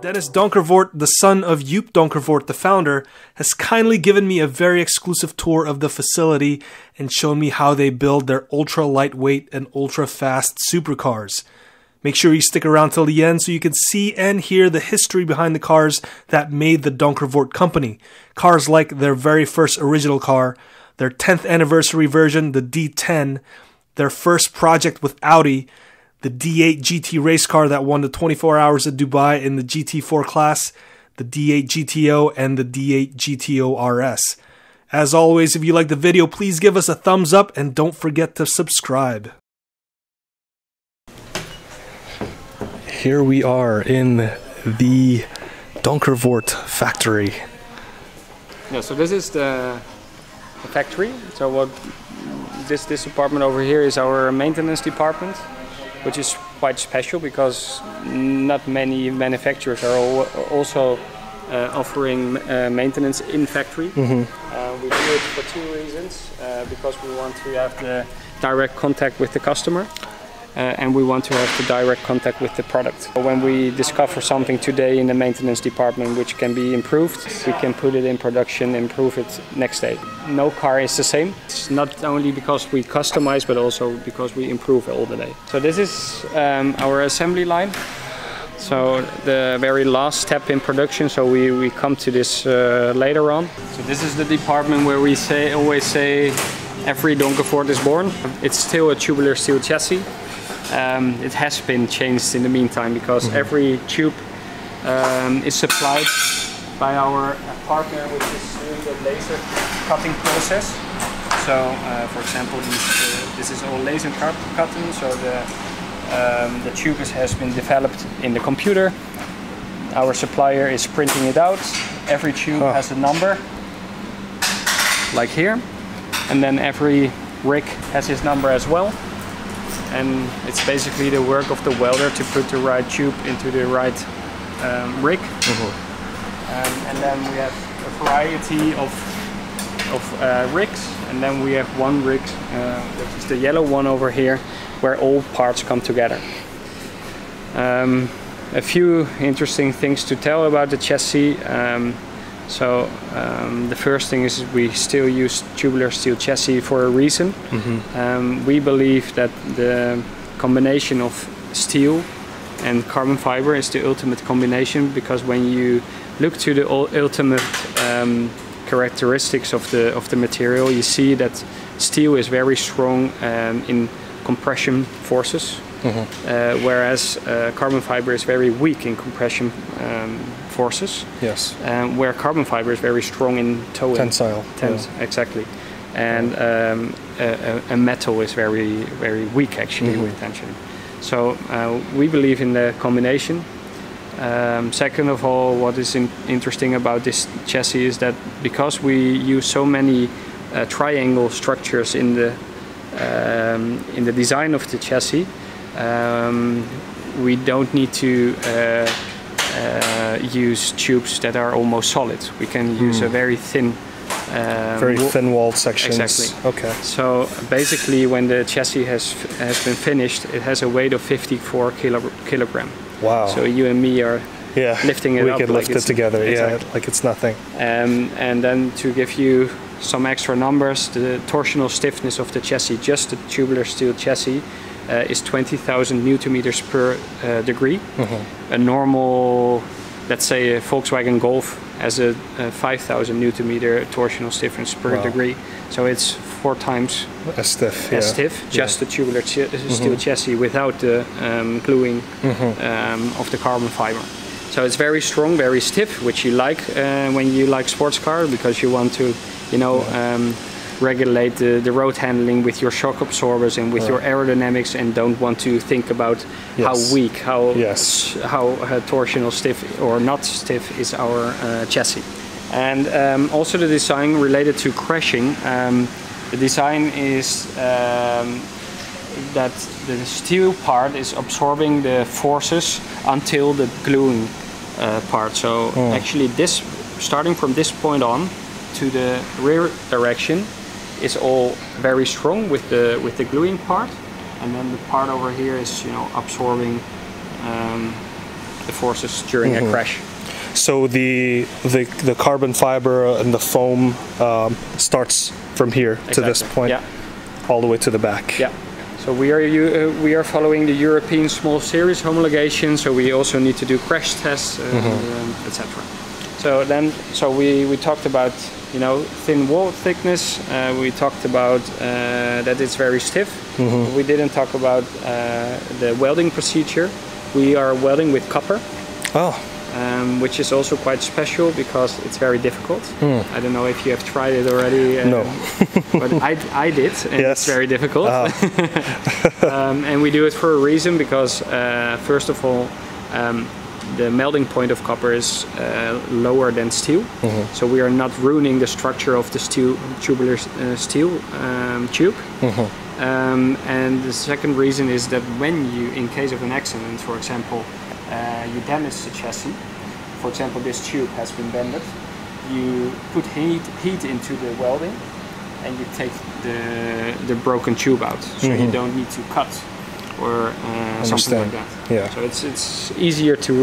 Dennis Donkervoort, the son of Joop Donkervoort, the founder, has kindly given me a very exclusive tour of the facility and shown me how they build their ultra-lightweight and ultra-fast supercars. Make sure you stick around till the end so you can see and hear the history behind the cars that made the Donkervoort company. Cars like their very first original car, their 10th anniversary version, the D10, their first project with Audi, the D8 GT race car that won the 24 Hours of Dubai in the GT4 class, the D8 GTO, and the D8 GTO RS. As always, if you like the video, please give us a thumbs up and don't forget to subscribe. Here we are in the Donkervoort Factory. Yeah, so this is the factory. So what this department over here is our maintenance department, which is quite special because not many manufacturers are also offering maintenance in factory. We do it for two reasons, because we want to have the direct contact with the customer and we want to have the direct contact with the product. When we discover something today in the maintenance department which can be improved, we can put it in production, improve it next day. No car is the same. It's not only because we customize, but also because we improve all the day. So this is our assembly line. So the very last step in production, so we come to this later on. So this is the department where we always say every Donkervoort is born. It's still a tubular steel chassis. It has been changed in the meantime because every tube is supplied by our partner, which is doing the laser cutting process. So, for example, this is all laser cutting. So the tube has been developed in the computer. Our supplier is printing it out. Every tube has a number, like here, and then every rig has his number as well. And it's basically the work of the welder to put the right tube into the right rig. And then we have a variety of rigs, and then we have one rig, which is the yellow one over here, where all parts come together. A few interesting things to tell about the chassis. The first thing is we still use tubular steel chassis for a reason. We believe that the combination of steel and carbon fiber is the ultimate combination, because when you look to the ultimate characteristics of the material, you see that steel is very strong in compression forces, whereas carbon fiber is very weak in compression forces. Yes. Where carbon fiber is very strong in towing. Tensile. Exactly. And a metal is very weak actually with tension. So we believe in the combination. Second of all, what is interesting about this chassis is that because we use so many triangle structures in the design of the chassis, we don't need to use tubes that are almost solid. We can use a very thin, thin-walled sections. Exactly. Okay. So basically, when the chassis has been finished, it has a weight of 54 kilogram. Wow. So you and me are lifting it up. We could lift it together. Exactly. Like it's nothing. And then to give you some extra numbers, the torsional stiffness of the chassis, just the tubular steel chassis, is 20,000 Newton meters per degree. A normal, let's say a Volkswagen Golf, has a 5,000 Newton meter torsional stiffness per degree. So it's 4 times as stiff. Just the tubular steel chassis without the gluing of the carbon fiber. So it's very strong, very stiff, which you like when you like sports car, because you want to, regulate the road handling with your shock absorbers and with your aerodynamics, and don't want to think about how weak, how torsional stiff or not stiff is our chassis. And also the design related to crashing. The design is that the steel part is absorbing the forces until the gluing part. So actually this, starting from this point on to the rear direction, is all very strong with the gluing part, and then the part over here is absorbing the forces during a crash. So the carbon fiber and the foam starts from here to this point, all the way to the back. Yeah. So we are following the European small series homologation. So we also need to do crash tests, etc. So we talked about, you know, thin wall thickness. We talked about that it's very stiff. We didn't talk about the welding procedure. We are welding with copper. Oh. Which is also quite special because it's very difficult. I don't know if you have tried it already. No. But I did, and it's very difficult. And we do it for a reason, because first of all, the melting point of copper is lower than steel. So we are not ruining the structure of the tubular steel tube. And the second reason is that when you, in case of an accident, for example, you damage the chassis, for example this tube has been bended, you put heat into the welding and you take the broken tube out, so you don't need to cut or something like that. Yeah. So it's easier to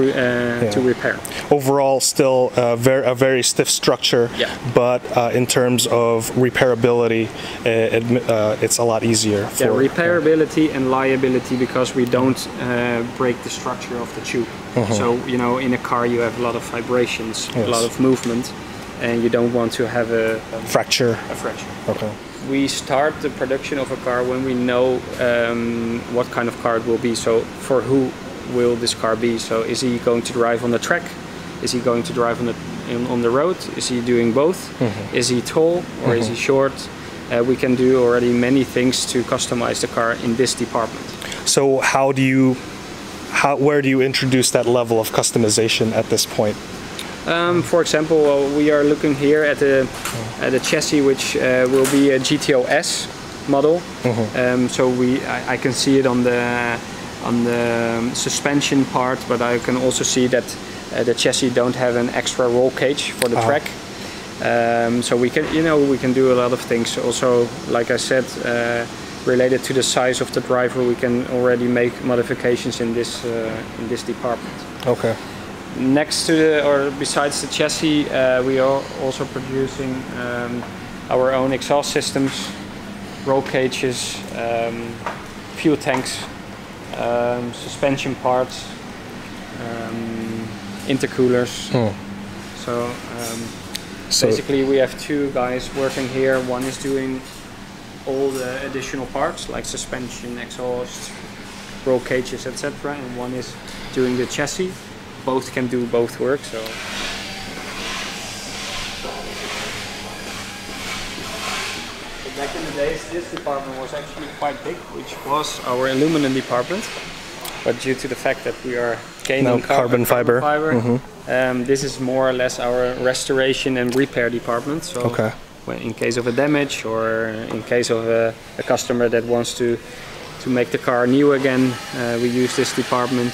repair. Overall, still a very stiff structure. Yeah. But in terms of repairability, it's a lot easier. For, repairability and liability, because we don't break the structure of the tube. So, you know, in a car you have a lot of vibrations, a lot of movement, and you don't want to have a fracture. Okay. We start the production of a car when we know what kind of car it will be. So for who will this car be? So is he going to drive on the track? Is he going to drive on the road? Is he doing both? Is he tall or is he short? We can do already many things to customize the car in this department. So where do you introduce that level of customization at this point? For example, we are looking here at the chassis, which will be a GTO S model. So I can see it on the suspension part, but I can also see that the chassis don't have an extra roll cage for the track. So we can do a lot of things. Also, like I said, related to the size of the driver, we can already make modifications in this department. Okay. Next to or besides the chassis, we are also producing our own exhaust systems, roll cages, fuel tanks, suspension parts, intercoolers. So basically we have two guys working here. One is doing all the additional parts like suspension, exhaust, roll cages, etc. And one is doing the chassis. Both can do both work. So back in the days, this department was actually quite big, which was our aluminum department. But due to the fact that we are gaining carbon fiber, this is more or less our restoration and repair department. So in case of a damage or in case of a customer that wants to make the car new again, we use this department.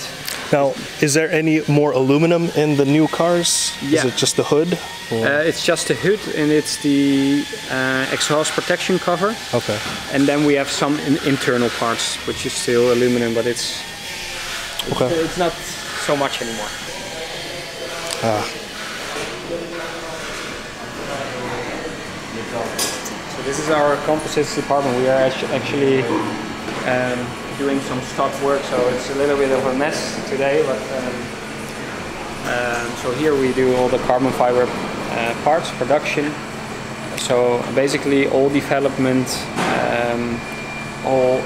Now, is there any more aluminum in the new cars? Yeah. Is it just the hood? It's just the hood, and it's the exhaust protection cover. Okay. And then we have some internal parts, which is still aluminum, but it's not so much anymore. So this is our composites department. We are actually doing some stock work, so it's a little bit of a mess today, but so here we do all the carbon fiber parts production. So basically all development, all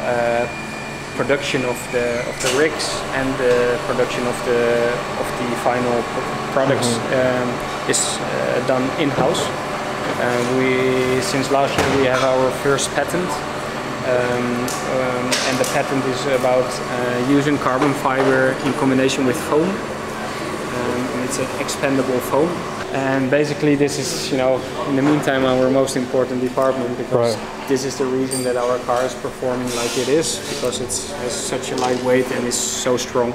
production of the rigs and the production of the final products is done in-house. Since last year we have our first patent. And the patent is about using carbon fiber in combination with foam. And it's an expandable foam. And basically this is, you know, in the meantime our most important department, because this is the reason that our car is performing like it is, because it has such a light weight and is so strong.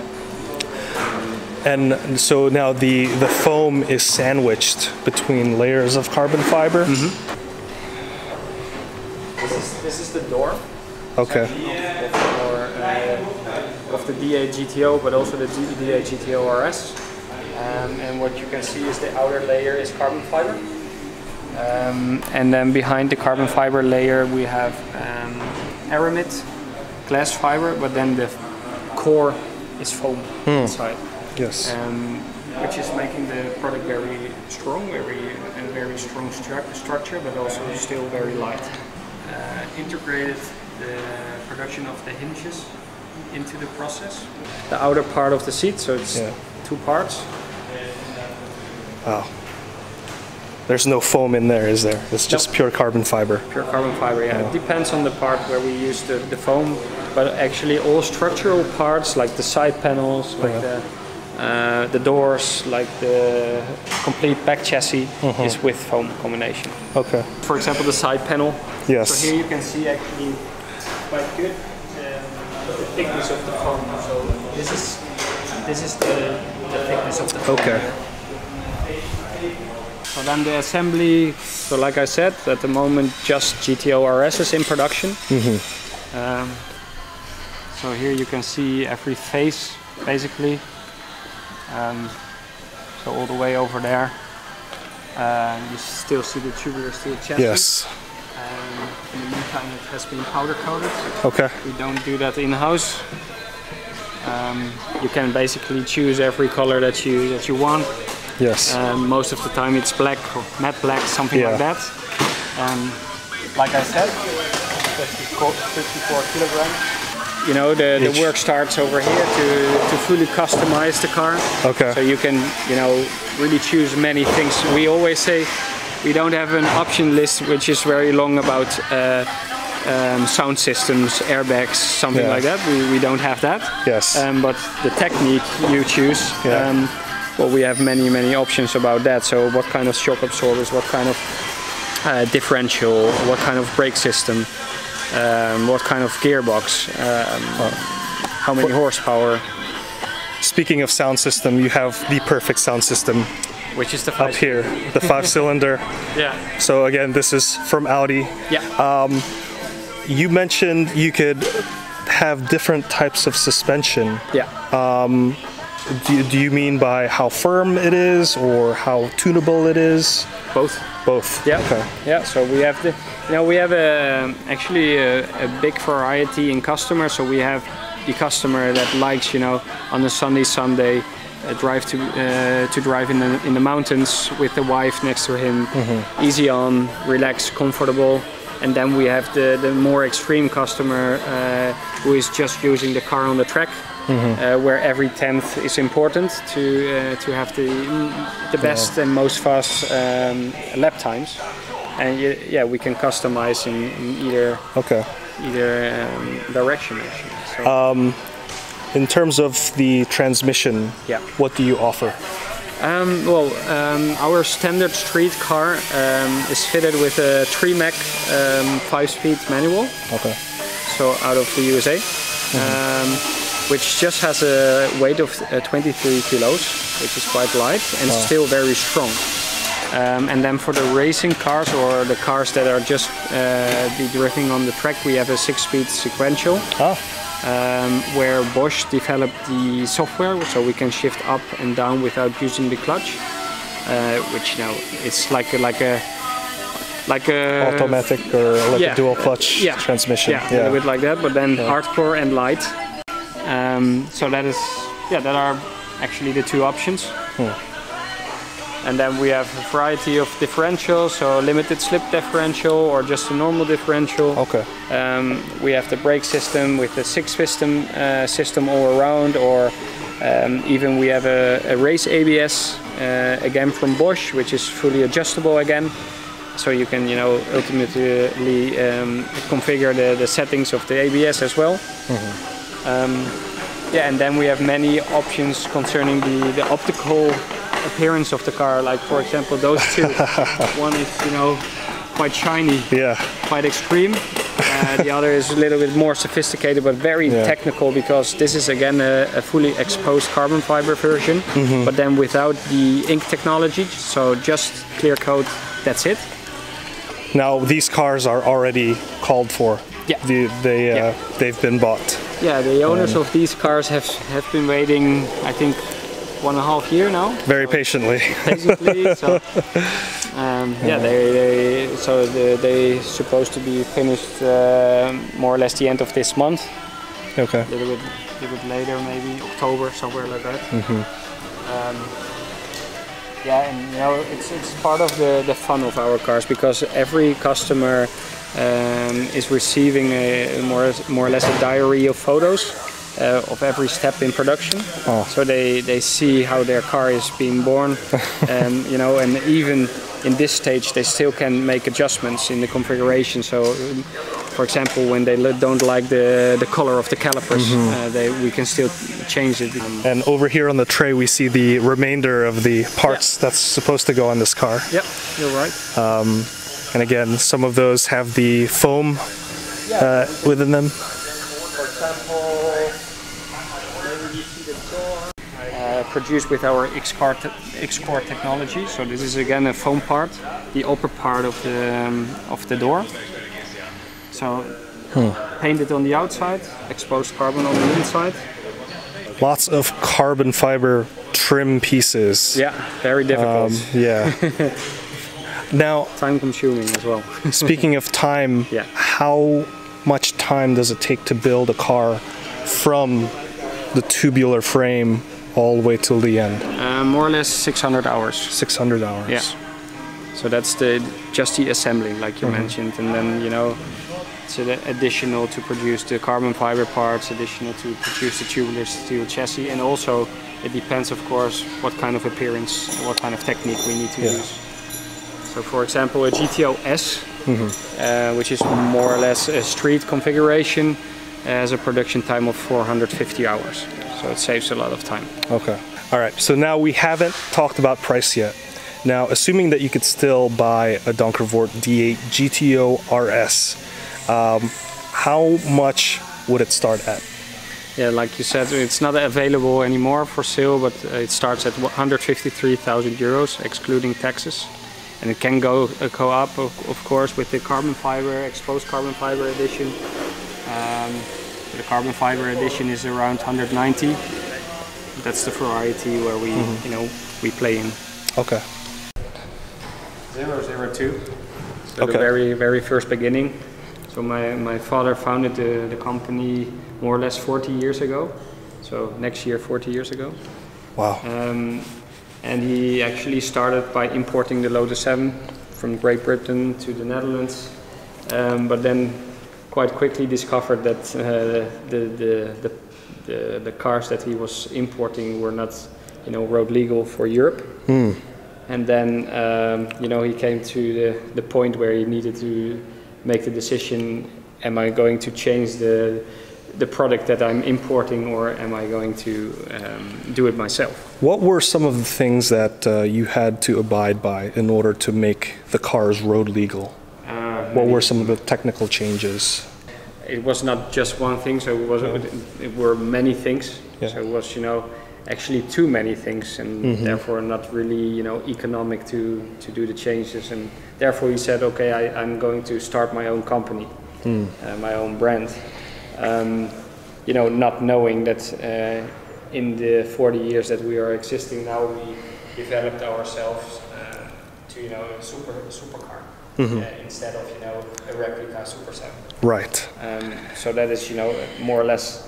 And so now the foam is sandwiched between layers of carbon fiber. This is the door. Okay. Of the DA GTO, but also the DA GTO RS. And what you can see is the outer layer is carbon fiber. And then behind the carbon fiber layer we have aramid glass fiber, but then the core is foam inside. Yes. Which is making the product very strong, very strong structure, but also still very light. Integrated the production of the hinges into the process. The outer part of the seat, so it's 2 parts. Wow. There's no foam in there, is there? It's just pure carbon fiber. Pure carbon fiber, yeah. It depends on the part where we use the foam, but actually all structural parts, like the side panels, like the doors, like the complete back chassis, is with foam combination. Okay. For example, the side panel. Yes. So here you can see actually quite good the thickness of the foam. So this is the thickness of the foam. Okay. So then the assembly, so like I said, at the moment just GTO RS is in production. So here you can see every face basically. So all the way over there. You still see the tubular steel chassis. Yes. In the meantime it has been powder coated. Okay. We don't do that in-house. You can basically choose every color that you want. Yes. Most of the time it's black or matte black, something like that. Like I said, 54 kilograms. You know, the work starts over here to fully customize the car. Okay. So you can, you know, really choose many things. We always say we don't have an option list which is very long about sound systems, airbags, something like that. We don't have that. Yes. But the technique you choose, well, we have many options about that. So what kind of shock absorbers, what kind of differential, what kind of brake system, what kind of gearbox, how many horsepower. Speaking of sound system, you have the perfect sound system. Which is the up here, the 5-cylinder. Yeah. So again, this is from Audi. Yeah. You mentioned you could have different types of suspension. Yeah. Do you mean by how firm it is or how tunable it is? Both. Both. Yeah. Okay. Yeah. So we have actually a big variety in customers. So we have the customer that likes, you know, on a Sunday drive to drive in the mountains with the wife next to him, easy on, relaxed, comfortable. And then we have the more extreme customer who is just using the car on the track, where every tenth is important to have the best and most fast lap times. And yeah, we can customize in either direction actually. So. In terms of the transmission, what do you offer? Our standard street car is fitted with a Tremec 5-speed manual. Okay. So out of the USA, which just has a weight of 23 kilos, which is quite light and still very strong. And then for the racing cars or the cars that are just be driving on the track, we have a 6-speed sequential. Where Bosch developed the software, so we can shift up and down without using the clutch, which, you know, it's like a automatic or like a dual clutch transmission. Yeah, a little bit like that, but then hardcore and light. So that are actually the two options. And then we have a variety of differentials, so limited slip differential or just a normal differential. Okay. We have the brake system with the 6-piston system all around, or even we have a race ABS again from Bosch, which is fully adjustable again. So you can, you know, ultimately configure the settings of the ABS as well. And then we have many options concerning the optical appearance of the car, like for example those two. One is, you know, quite shiny, quite extreme. The other is a little bit more sophisticated but very technical, because this is again a fully exposed carbon fiber version, but then without the ink technology, so just clear coat, that's it. Now these cars are already called for Yeah. They've been bought. Yeah, the owners of these cars have been waiting, I think, 1.5 years now. Very patiently. Basically, so yeah, they supposed to be finished more or less the end of this month. Okay. A little bit later, maybe October, somewhere like that. Yeah, and you know, it's part of the fun of our cars, because every customer is receiving more or less a diary of photos of every step in production. Oh. So they see how their car is being born, you know, and even in this stage they still can make adjustments in the configuration. So for example, when they don't like the color of the calipers, we can still change it. And over here on the tray we see the remainder of the parts that's supposed to go on this car. Yep, you're right. And again, some of those have the foam within them. For example, maybe you see the door produced with our X-Core technology. So this is again a foam part, the upper part of the door. So painted on the outside, exposed carbon on the inside. Lots of carbon fiber trim pieces. Yeah, very difficult. Yeah. Now, time consuming as well. Speaking of time, how much time does it take to build a car from the tubular frame all the way till the end? More or less 600 hours. 600 hours. Yeah. So that's just the assembling, like you mentioned, and then you know, it's additional to produce the carbon fiber parts, additional to produce the tubular steel chassis, and also it depends, of course, what kind of appearance, what kind of technique we need to use. So for example, a GTO S, which is more or less a street configuration, has a production time of 450 hours. So it saves a lot of time. Okay. All right, so now we haven't talked about price yet. Now, assuming that you could still buy a Donkervoort D8 GTO RS, how much would it start at? Yeah, like you said, it's not available anymore for sale, but it starts at 153,000 euros, excluding taxes. And it can go up, of course, with the carbon fiber, exposed carbon fiber edition. The carbon fiber edition is around 190. That's the variety where we, you know, we play in. Okay. 002. So the very first beginning. So my father founded the company more or less 40 years ago. So next year, 40 years ago. Wow. And he actually started by importing the Lotus 7 from Great Britain to the Netherlands, but then quite quickly discovered that the cars that he was importing were not, you know, road legal for Europe. And then, you know, he came to the point where he needed to make the decision: am I going to change the product that I'm importing, or am I going to do it myself? What were some of the things that you had to abide by in order to make the cars road legal? What were some of the technical changes? It was not just one thing, so it were many things. So it was, you know, actually too many things, and therefore not really, you know, economic to do the changes. And therefore he said, okay, I'm going to start my own company, my own brand. You know, not knowing that in the 40 years that we are existing now, we developed ourselves to, you know, a supercar instead of, you know, a replica Super 7. Right. So that is, you know, more or less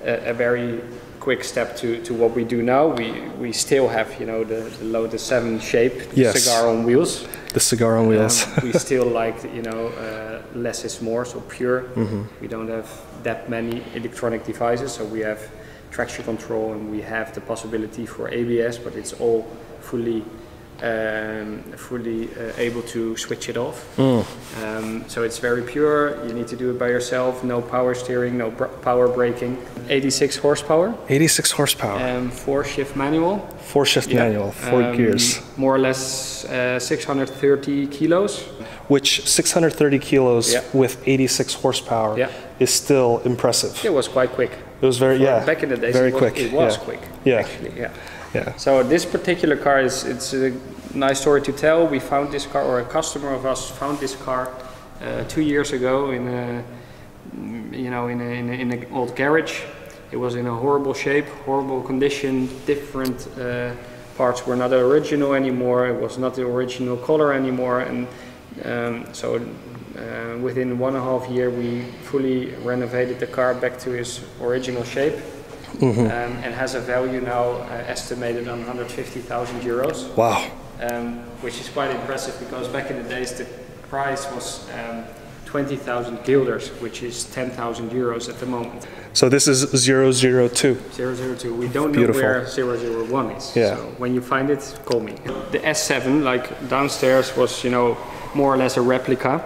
a very quick step to what we do now. We still have, you know, the Lotus 7 shape, cigar on wheels. The cigar on wheels. We still like, you know, less is more, so pure. We don't have that many electronic devices, so we have traction control and we have the possibility for ABS, but it's all fully able to switch it off. So it's very pure. You need to do it by yourself. No power steering, no power braking. 86 horsepower. 86 horsepower. 4-shift manual. 4-shift manual, 4 gears. More or less 630 kilos. Which 630 kilos with 86 horsepower is still impressive. It was quite quick. It was very, back in the days, very it was quick. It was quick, actually, Yeah. So this particular car it's a nice story to tell. We found this car, or a customer of us found this car 2 years ago in in an old garage. It was in a horrible shape, horrible condition. Different parts were not original anymore. It was not the original color anymore, and so within 1.5 years we fully renovated the car back to its original shape. And has a value now estimated on 150,000 euros. Wow. Which is quite impressive, because back in the days the price was 20,000 guilders, which is 10,000 euros at the moment. So this is 002. 002. We don't Beautiful. know where 001 is. Yeah. So when you find it, call me. The S7, like downstairs, was more or less a replica.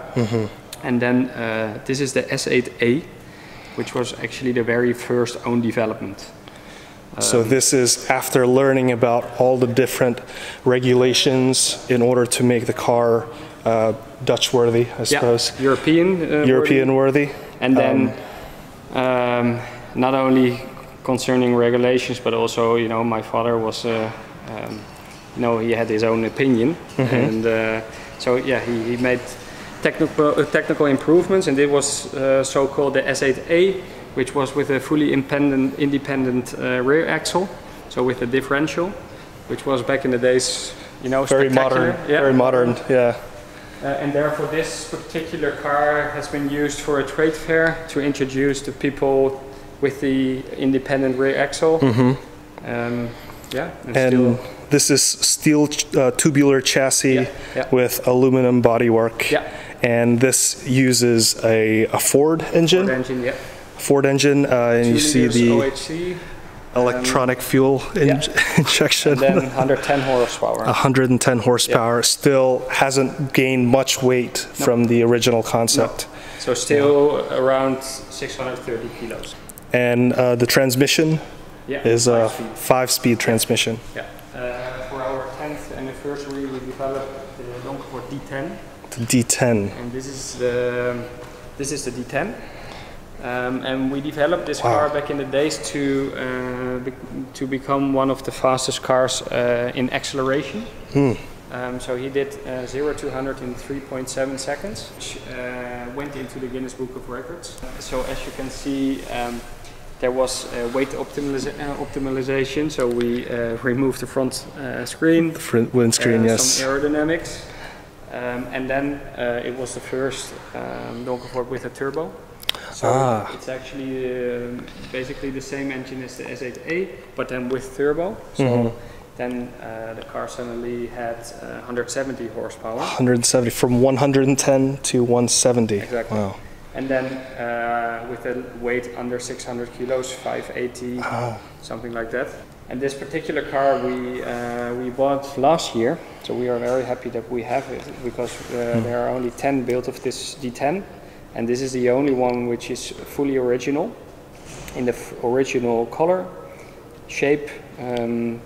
And then this is the S8A, which was actually the very first own development. So this is after learning about all the different regulations in order to make the car Dutch worthy, I suppose. European worthy. And then not only concerning regulations, but also my father was he had his own opinion, and so yeah, he made technical improvements, and it was so-called the S8A, which was with a fully independent rear axle, so with a differential, which was back in the days, very modern, very modern, yeah. And therefore this particular car has been used for a trade fair to introduce the people with the independent rear axle. And this is steel tubular chassis with aluminum bodywork. And this uses a Ford engine. Ford engine, and you see the OHC, electronic fuel injection. And then 110 horsepower. 110 horsepower, still hasn't gained much weight from the original concept. No. So still around 630 kilos. And the transmission is a 5-speed transmission. For our 10th anniversary, we developed the Donkervoort D10. The D10. And this is the D10. And we developed this car back in the days to become one of the fastest cars in acceleration. So he did 0 to 100 in 3.7 seconds, which went into the Guinness Book of Records. So as you can see, there was weight optimization. So we removed the front screen, the front windscreen, some aerodynamics, and then it was the first Donkervoort with a turbo. So it's actually basically the same engine as the S8A, but then with turbo. So then the car suddenly had 170 horsepower. 170, from 110 to 170. Exactly. Wow. And then with a weight under 600 kilos, 580, something like that. And this particular car we bought last year, so we are very happy that we have it, because there are only 10 built of this D10. And this is the only one which is fully original, in the original color, shape,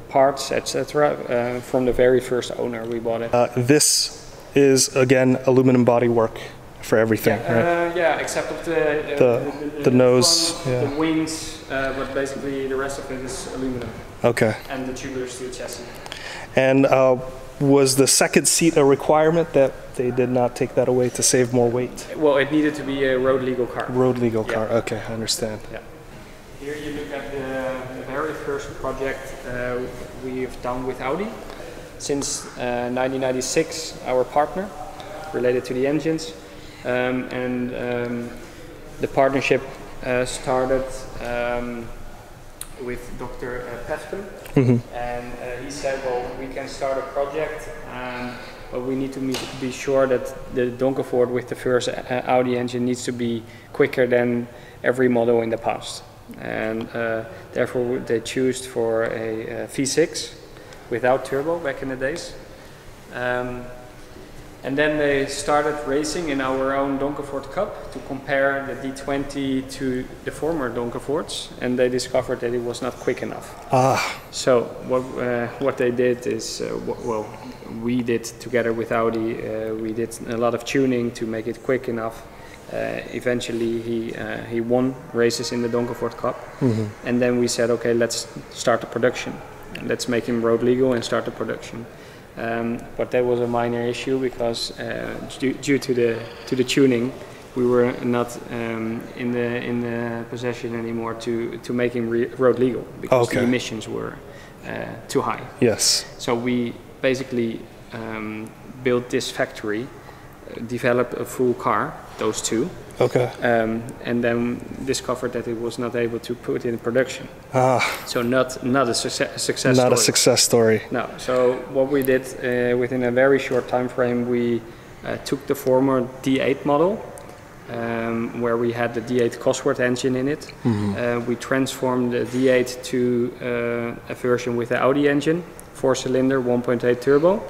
parts, etc. From the very first owner we bought it. This is again aluminum bodywork for everything, right? Yeah, except of the nose, front, the wings, but basically the rest of it is aluminum. Okay. And the tubular steel chassis. And was the second seat a requirement that they did not take that away to save more weight? Well, it needed to be a road legal car. Road legal car, okay, I understand. Yeah. Here you look at the very first project we've done with Audi. Since 1996, our partner, related to the engines. The partnership started with Dr. Pespen, and he said, well, we can start a project, but we need to be sure that the Donkervoort with the first Audi engine needs to be quicker than every model in the past. And therefore they chose for a V6 without turbo back in the days. And then they started racing in our own Donkervoort Cup to compare the D20 to the former Donkervoorts, and they discovered that it was not quick enough. So what they did is, well, we did together with Audi, we did a lot of tuning to make it quick enough. Eventually he won races in the Donkervoort Cup, and then we said, okay, let's start the production. Let's make him road legal and start the production. But that was a minor issue because due to the tuning, we were not in the possession anymore to make him road legal because the emissions were too high. Yes. So we basically built this factory, developed a full car, those two. Okay. And then discovered that it was not able to put in production. So not a success story. Not a success story. No. So what we did within a very short time frame, we took the former D8 model, where we had the D8 Cosworth engine in it. We transformed the D8 to a version with the Audi engine, 4-cylinder, 1.8 turbo.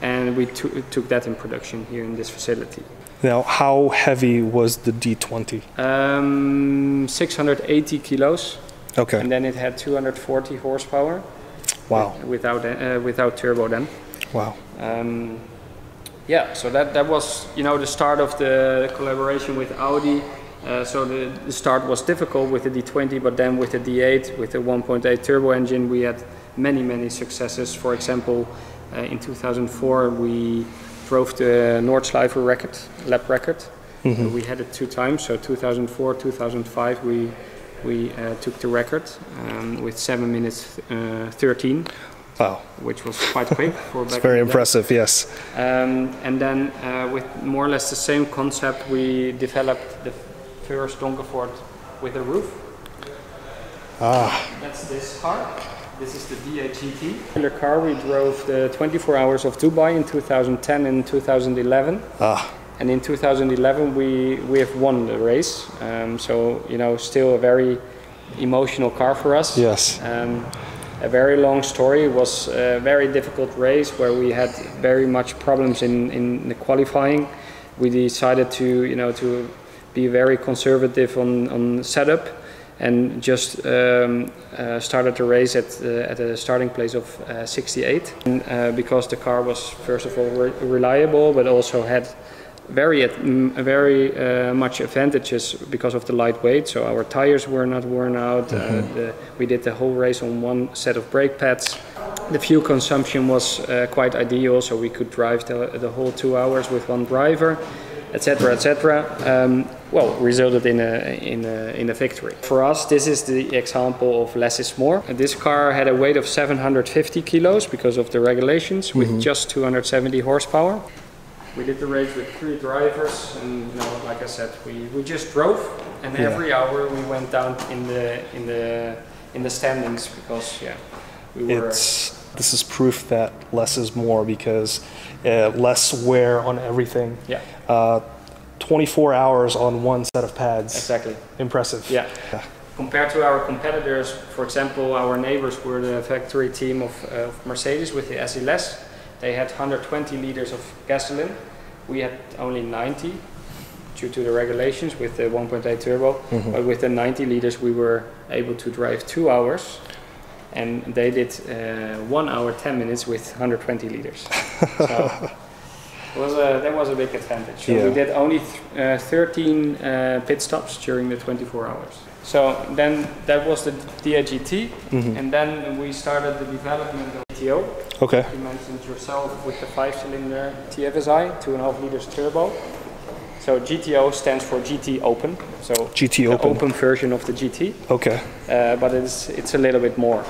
And we took that in production here in this facility. Now, how heavy was the D20? 680 kilos. Okay. And then it had 240 horsepower. Wow. Without turbo then. Wow. Yeah, so that was, you know, the start of the collaboration with Audi. So the start was difficult with the D20, but then with the D8, with the 1.8 turbo engine, we had many successes. For example, in 2004, we drove the Noordslijver lap record. We had it 2 times, so 2004, 2005, we took the record with 7 minutes 13. Wow. Which was quite quick for back. It's very impressive, yes. And then with more or less the same concept, we developed the first Donkervoort with a roof. That's this car. This is the D8 GT. In the car we drove the 24 hours of Dubai in 2010 and 2011. And in 2011 we have won the race. So, you know, still a very emotional car for us. Yes. A very long story. It was a very difficult race where we had very much problems in the qualifying. We decided to, you know, to be very conservative on setup and just started the race at a starting place of 68. And, because the car was first of all reliable, but also had very much advantages because of the lightweight. So our tires were not worn out. We did the whole race on one set of brake pads. The fuel consumption was quite ideal, so we could drive the whole 2 hours with one driver, etc., etc. Well, resulted in a victory. For us, this is the example of less is more. This car had a weight of 750 kilos because of the regulations, with just 270 horsepower. We did the race with 3 drivers, and, you know, like I said, we just drove, and every hour we went down in the standings because we were. This is proof that less is more because less wear on everything. 24 hours on one set of pads. Exactly. Impressive. Yeah. Compared to our competitors, for example, our neighbors were the factory team of Mercedes with the SLS. They had 120 liters of gasoline. We had only 90 due to the regulations with the 1.8 turbo. But with the 90 liters, we were able to drive 2 hours. And they did 1 hour, 10 minutes with 120 liters. So that was a big advantage. So we did only 13 pit stops during the 24 hours. So then that was the DAGT, and then we started the development of GTO. Okay. You mentioned yourself with the 5-cylinder TFSI, 2.5 liters turbo. So GTO stands for GT Open. So GT the Open. open version of the GT. Okay. But it's a little bit more.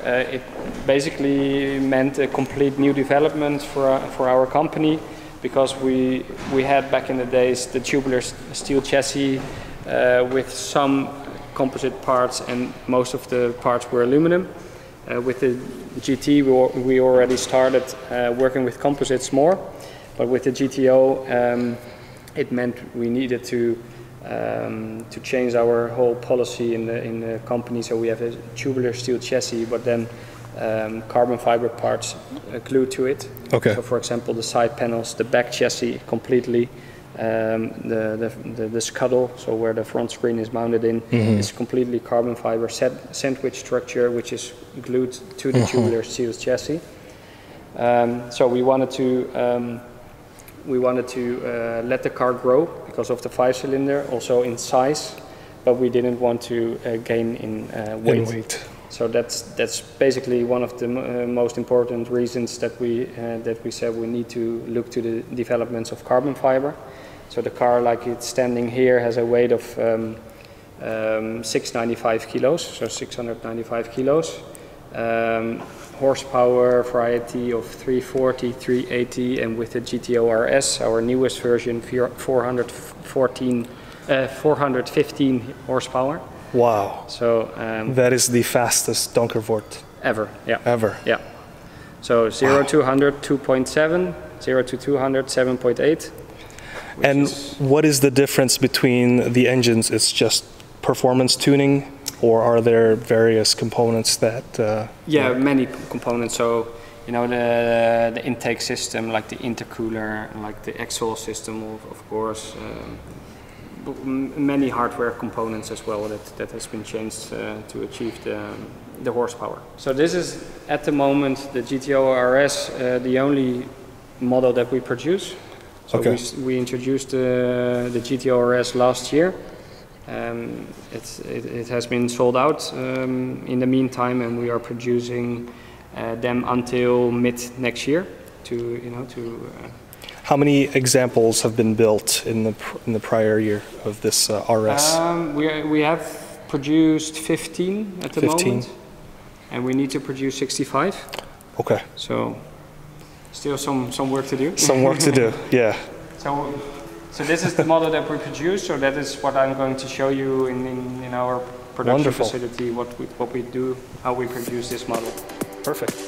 It basically meant a complete new development for our company, because we had back in the days the tubular steel chassis with some composite parts, and most of the parts were aluminum. With the GT we already started working with composites more, but with the GTO it meant we needed to change our whole policy in the company. So we have a tubular steel chassis, but then carbon fiber parts glued to it. Okay. So for example, the side panels, the back chassis completely, the scuttle, so where the front screen is mounted in, is completely carbon fiber sandwich structure, which is glued to the tubular steel chassis. So we wanted to let the car grow because of the 5-cylinder, also in size, but we didn't want to gain in weight. So that's basically one of the most important reasons that we said we need to look to the developments of carbon fiber. So the car, like it's standing here, has a weight of 695 kilos, so 695 kilos. Horsepower variety of 340, 380, and with the GTO RS, our newest version, 415 horsepower. Wow. So that is the fastest Donkervoort ever. Yeah. ever. Yeah. So 0 to 100, 2.7, 0 to 200, 7.8. And what is the difference between the engines? It's just performance tuning, or are there various components that? Yeah, many components. So you know the intake system, like the intercooler, like the exhaust system, of course. Many hardware components as well that has been changed to achieve the horsepower. So this is at the moment the GTO RS, the only model that we produce. So okay. we introduced the GTO RS last year. It has been sold out in the meantime, and we are producing them until mid next year. How many examples have been built in the prior year of this RS? We have produced 15 at the moment, and we need to produce 65. Okay. So still some work to do. Some work to do, yeah. So this is the model that we produce. So that is what I'm going to show you in our production Wonderful. facility. What we do, how we produce this model. Perfect.